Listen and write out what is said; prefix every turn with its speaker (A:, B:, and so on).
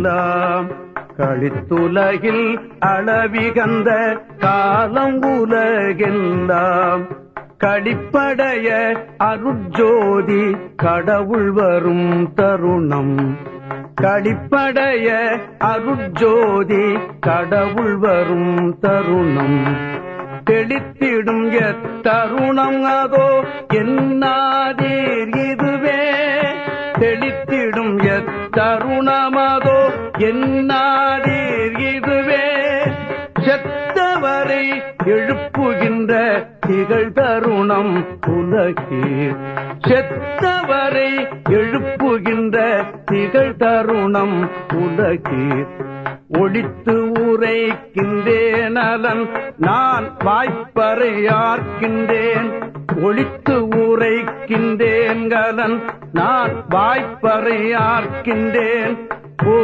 A: உலகெல்லாம் கழித்துலகில் அளவிகந்த காலம் உலகெல்லாம் கழிப்படைய அருட்ஜோதி கடவுள் வரும் தருணம் கழிப்படைய அருட்ஜோதி கடவுள் வரும் தருணம் தெளித்திடும் எத்தருணம் அதோ என்னாதீர் இதுவே தெளித்திடும் எத்தருணமதோ என்னாதீர் இதுவே செத்தவரை எழுப்புகின்ற திகழ் தருணம் உலகீர் செத்தவரை எழுப்புகின்ற திகழ் தருணம் உலகீர் ஒழித்து உரைக்கின்றேன் நலன் நான் வாய்ப்பறையார்க்கின்றேன் ஒழித்து உரைக்கின்றேன் கலன் நான் வாய்ப்பறையார்க்கின்றேன்